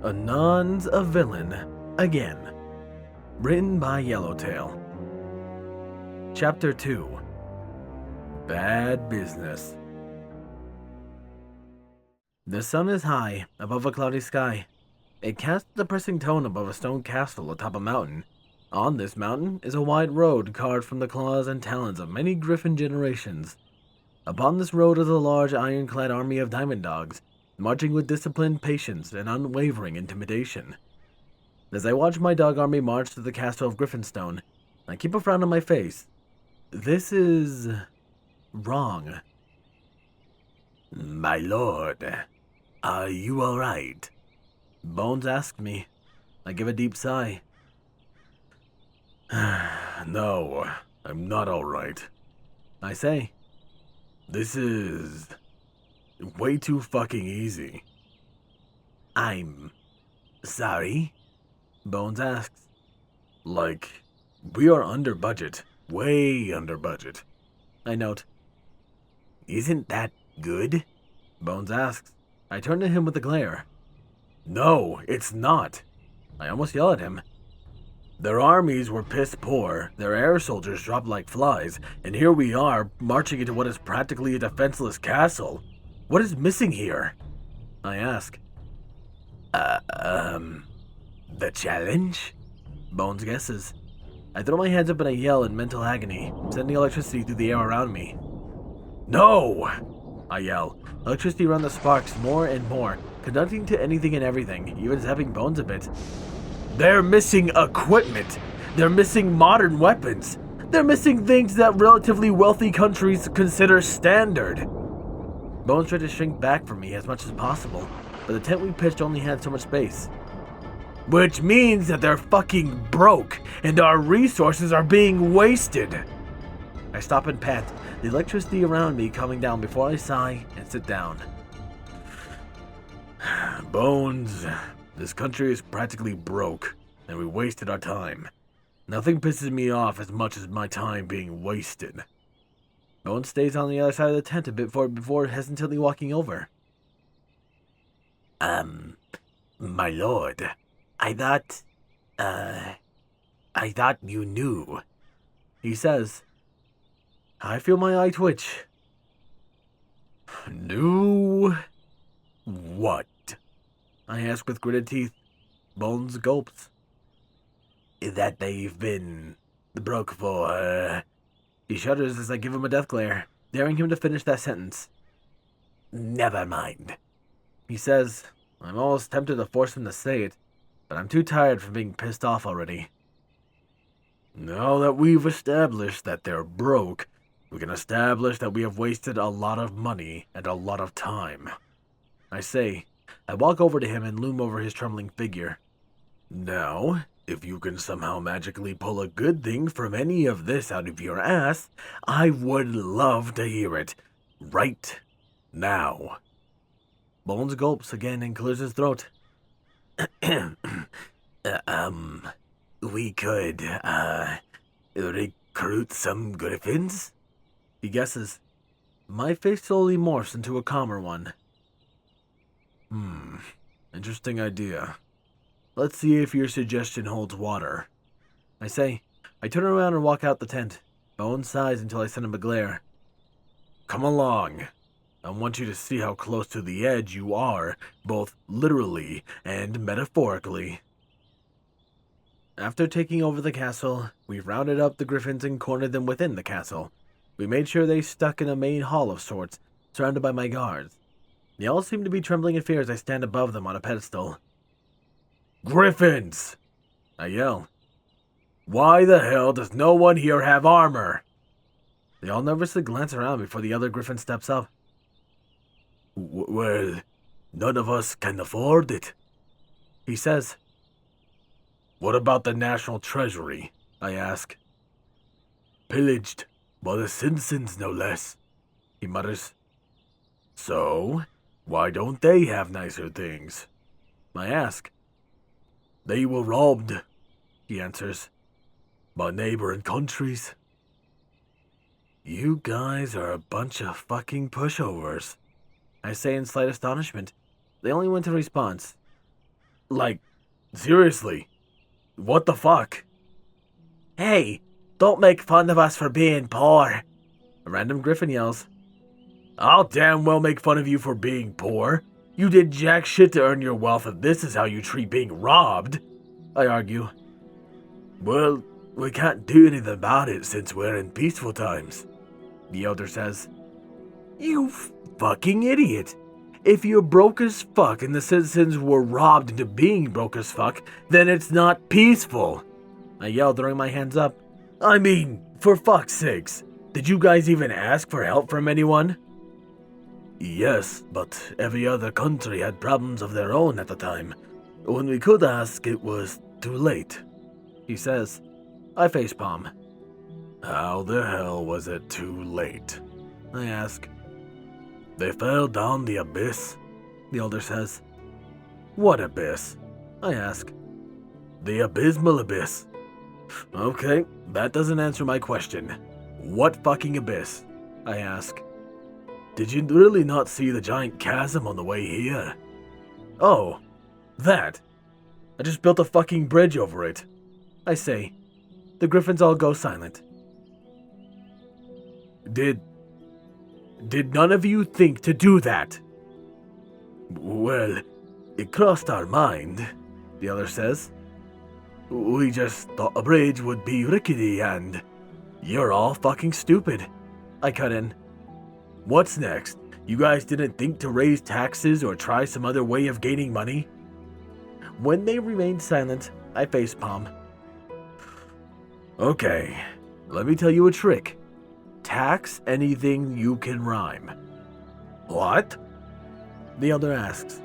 Anon's a Villain Again. Written by Yellowtail. Chapter 2. Bad Business. The sun is high, above a cloudy sky. It casts a depressing tone above a stone castle atop a mountain. On this mountain is a wide road carved from the claws and talons of many griffin generations. Upon this road is a large ironclad army of diamond dogs, marching with disciplined patience and unwavering intimidation. As I watch my dog army march to the castle of Griffinstone, I keep a frown on my face. This is wrong. My lord, are you all right? Bones asks me. I give a deep sigh. No, I'm not all right. I say. This is way too fucking easy. I'm sorry? Bones asks. Like, we are under budget. Way under budget. I note. Isn't that good? Bones asks. I turn to him with a glare. No, it's not. I almost yell at him. Their armies were piss poor, their air soldiers dropped like flies, and here we are, marching into what is practically a defenseless castle. What is missing here? I ask. The challenge? Bones guesses. I throw my hands up and I yell in mental agony, sending electricity through the air around me. No! I yell. Electricity around the sparks more and more, conducting to anything and everything, even zapping Bones a bit. They're missing equipment. They're missing modern weapons. They're missing things that relatively wealthy countries consider standard. Bones tried to shrink back from me as much as possible, but the tent we pitched only had so much space. Which means that they're fucking broke, and our resources are being wasted. I stop and pant, the electricity around me coming down before I sigh and sit down. Bones, this country is practically broke, and we wasted our time. Nothing pisses me off as much as my time being wasted. Bones stays on the other side of the tent a bit before hesitantly walking over. My lord, I thought you knew. He says. I feel my eye twitch. Knew what? I ask with gritted teeth. Bones gulps. That they've been broke for, He shudders as I give him a death glare, daring him to finish that sentence. Never mind. He says. I'm almost tempted to force him to say it, but I'm too tired from being pissed off already. Now that we've established that they're broke, we can establish that we have wasted a lot of money and a lot of time. I say. I walk over to him and loom over his trembling figure. Now, if you can somehow magically pull a good thing from any of this out of your ass, I would love to hear it. Right now. Bones gulps again and clears his throat. We could, recruit some griffins? He guesses. My face slowly morphs into a calmer one. Interesting idea. Let's see if your suggestion holds water. I say. I turn around and walk out the tent. Bones sighs until I send him a glare. Come along. I want you to see how close to the edge you are, both literally and metaphorically. After taking over the castle, we rounded up the griffins and cornered them within the castle. We made sure they stuck in a main hall of sorts, surrounded by my guards. They all seem to be trembling in fear as I stand above them on a pedestal. Griffins! I yell. Why the hell does no one here have armor? They all nervously glance around before the other griffin steps up. Well, none of us can afford it. He says. What about the national treasury? I ask. Pillaged by the citizens, no less, he mutters. So, why don't they have nicer things? I ask. They were robbed, he answers, by neighboring countries. You guys are a bunch of fucking pushovers, I say in slight astonishment. They only went in response. Like, seriously, what the fuck? Hey, don't make fun of us for being poor. A random griffin yells. I'll damn well make fun of you for being poor. You did jack shit to earn your wealth, and this is how you treat being robbed, I argue. Well, we can't do anything about it since we're in peaceful times, the elder says. You fucking idiot. If you're broke as fuck and the citizens were robbed into being broke as fuck, then it's not peaceful, I yell, throwing my hands up. I mean, for fuck's sakes, did you guys even ask for help from anyone? Yes, but every other country had problems of their own at the time. When we could ask, it was too late, he says. I facepalm. How the hell was it too late? I ask. They fell down the abyss, the elder says. What abyss? I ask. The abysmal abyss. Okay, that doesn't answer my question. What fucking abyss? I ask. Did you really not see the giant chasm on the way here? Oh, that. I just built a fucking bridge over it, I say. The griffins all go silent. Did none of you think to do that? Well, it crossed our mind, the other says. We just thought a bridge would be rickety and... You're all fucking stupid, I cut in. What's next? You guys didn't think to raise taxes or try some other way of gaining money? When they remained silent, I facepalm. Okay, let me tell you a trick. Tax anything you can rhyme. What? The elder asks.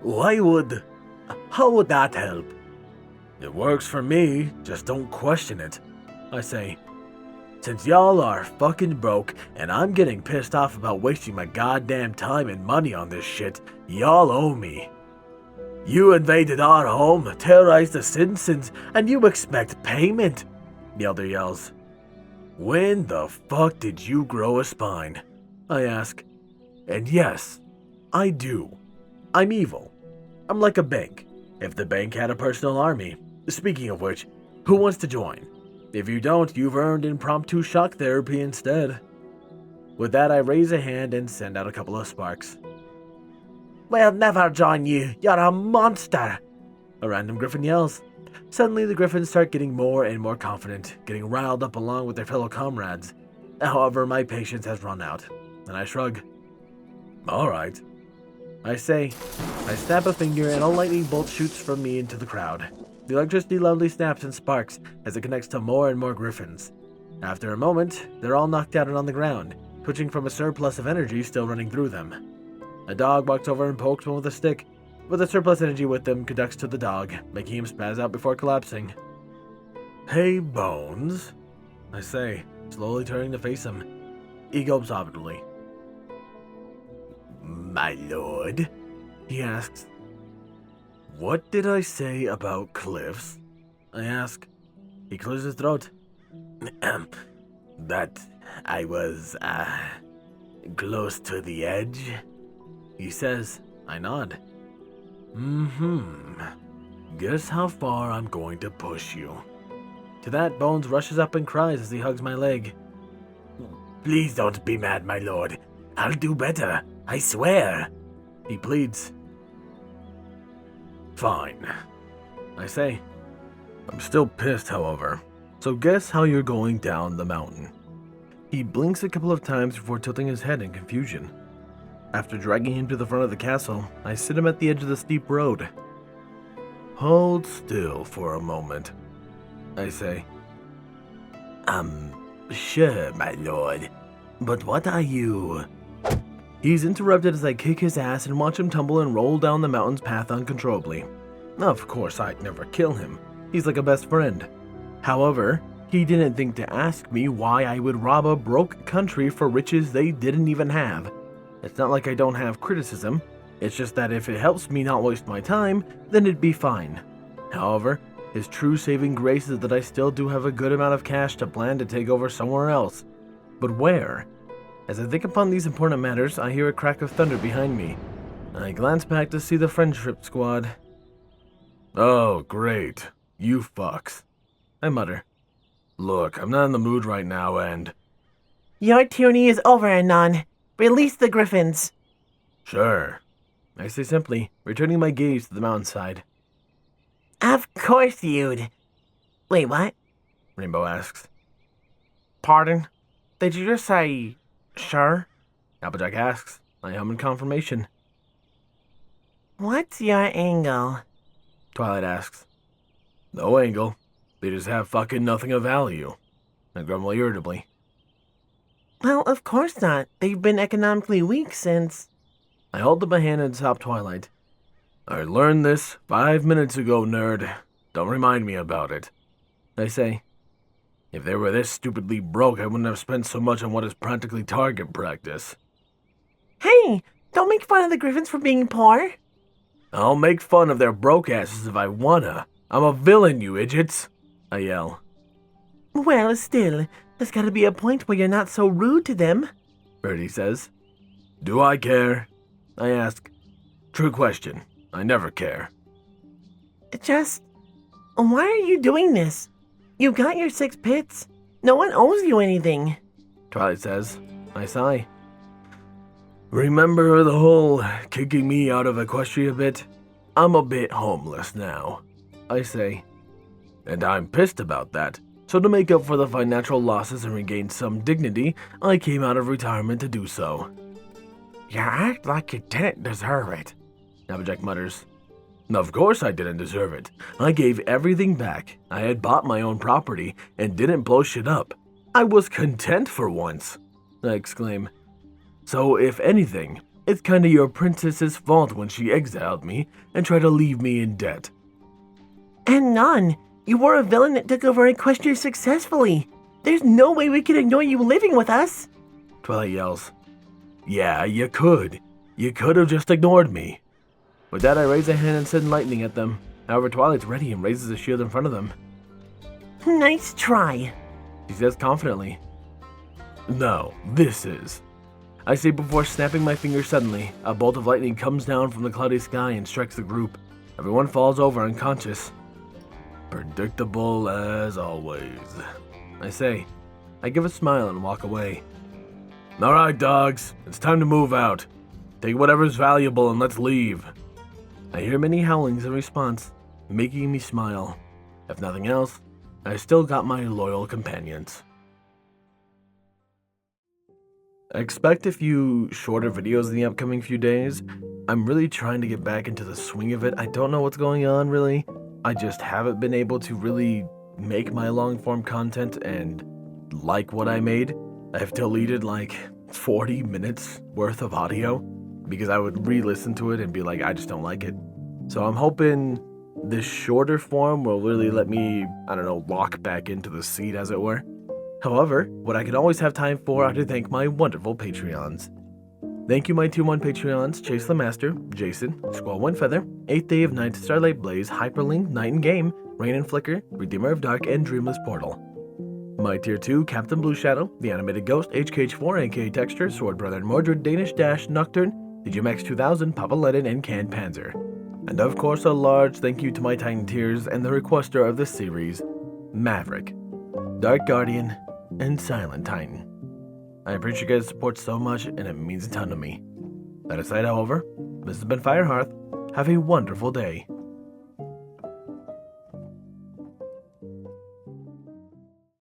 How would that help? It works for me, just don't question it, I say. Since y'all are fucking broke and I'm getting pissed off about wasting my goddamn time and money on this shit, y'all owe me. You invaded our home, terrorized the citizens, and you expect payment, the elder yells. When the fuck did you grow a spine? I ask. And yes, I do. I'm evil. I'm like a bank. If the bank had a personal army. Speaking of which, who wants to join? If you don't, you've earned impromptu shock therapy instead. With that, I raise a hand and send out a couple of sparks. We'll never join you. You're a monster, a random griffin yells. Suddenly, the griffins start getting more and more confident, getting riled up along with their fellow comrades. However, my patience has run out, and I shrug. All right, I say. I snap a finger and a lightning bolt shoots from me into the crowd. The electricity loudly snaps and sparks as it connects to more and more griffins. After a moment, they're all knocked out and on the ground, twitching from a surplus of energy still running through them. A dog walks over and pokes one with a stick, but the surplus energy with them conducts to the dog, making him spaz out before collapsing. Hey, Bones, I say, slowly turning to face him. He gulps audibly. My lord, he asks. What did I say about cliffs? I ask. He clears his throat. That I was, close to the edge, he says. I nod. Guess how far I'm going to push you. To that, Bones rushes up and cries as he hugs my leg. Please don't be mad, my lord. I'll do better, I swear, he pleads. Fine, I say. I'm still pissed, however, so guess how you're going down the mountain. He blinks a couple of times before tilting his head in confusion. After dragging him to the front of the castle, I sit him at the edge of the steep road. Hold still for a moment, I say. Sure, my lord, but what are you? He's interrupted as I kick his ass and watch him tumble and roll down the mountain's path uncontrollably. Of course, I'd never kill him. He's like a best friend. However, he didn't think to ask me why I would rob a broke country for riches they didn't even have. It's not like I don't have criticism. It's just that if it helps me not waste my time, then it'd be fine. However, his true saving grace is that I still do have a good amount of cash to plan to take over somewhere else. But where? As I think upon these important matters, I hear a crack of thunder behind me. I glance back to see the friendship squad. Oh, great. You fucks. I mutter. Look, I'm not in the mood right now and... Your tyranny is over, Anon. Release the griffins. Sure. I say simply, returning my gaze to the mountainside. Of course you'd. Wait, what? Rainbow asks. Pardon? Did you just say, sure? Applejack asks. I hum in confirmation. What's your angle? Twilight asks. No angle. They just have fucking nothing of value. I grumble irritably. Well, of course not. They've been economically weak since... I hold up my hand and stop Twilight. I learned this 5 minutes ago, nerd. Don't remind me about it. I say. If they were this stupidly broke, I wouldn't have spent so much on what is practically target practice. Hey, don't make fun of the griffins for being poor. I'll make fun of their broke asses if I wanna. I'm a villain, you idiots. I yell. Well, still, there's gotta be a point where you're not so rude to them. Birdie says. Do I care? I ask. True question. I never care. Just... Why are you doing this? You got your 6 pits. No one owes you anything. Twilight says. I sigh. Remember the whole kicking me out of Equestria bit? I'm a bit homeless now. I say. And I'm pissed about that. So to make up for the financial losses and regain some dignity, I came out of retirement to do so. You act like you didn't deserve it. Applejack mutters. Of course I didn't deserve it. I gave everything back. I had bought my own property and didn't blow shit up. I was content for once. I exclaim. So if anything, it's kinda your princess's fault when she exiled me and tried to leave me in debt. And none. You were a villain that took over Equestria successfully. There's no way we can ignore you living with us. Twilight yells. Yeah, you could. You could have just ignored me. With that, I raise a hand and send lightning at them. However, Twilight's ready and raises a shield in front of them. Nice try. She says confidently. No, this is. I say before snapping my fingers suddenly. A bolt of lightning comes down from the cloudy sky and strikes the group. Everyone falls over unconscious. Predictable as always. I say. I give a smile and walk away. Alright, dogs. It's time to move out. Take whatever's valuable and let's leave. I hear many howlings in response, making me smile. If nothing else, I still got my loyal companions. I expect a few shorter videos in the upcoming few days. I'm really trying to get back into the swing of it. I don't know what's going on, really. I just haven't been able to really make my long-form content and like what I made. I've deleted like 40 minutes worth of audio because I would re-listen to it and be like, I just don't like it. So I'm hoping this shorter form will really let me, I don't know, walk back into the seat, as it were. However, what I can always have time for are to thank my wonderful Patreons. Thank you, my 2-1 Patreons, Chase Lemaster, Jason, Squall, Windfeather, 8th Day of Night, Starlight Blaze, Hyperlink, Night and Game, Rain and Flicker, Redeemer of Dark, and Dreamless Portal. My Tier 2, Captain Blueshadow, The Animated Ghost, HKH4, aka Texture, Sword Brother and Mordred, Danish Dash, Nocturne, DJMX 2000, Papa Ledin, and Canned Panzer. And of course, a large thank you to my Titan tiers and the requester of this series, Maverick, Dark Guardian, and Silent Titan. I appreciate you guys' support so much, and it means a ton to me. That aside, however, this has been Firehearth. Have a wonderful day.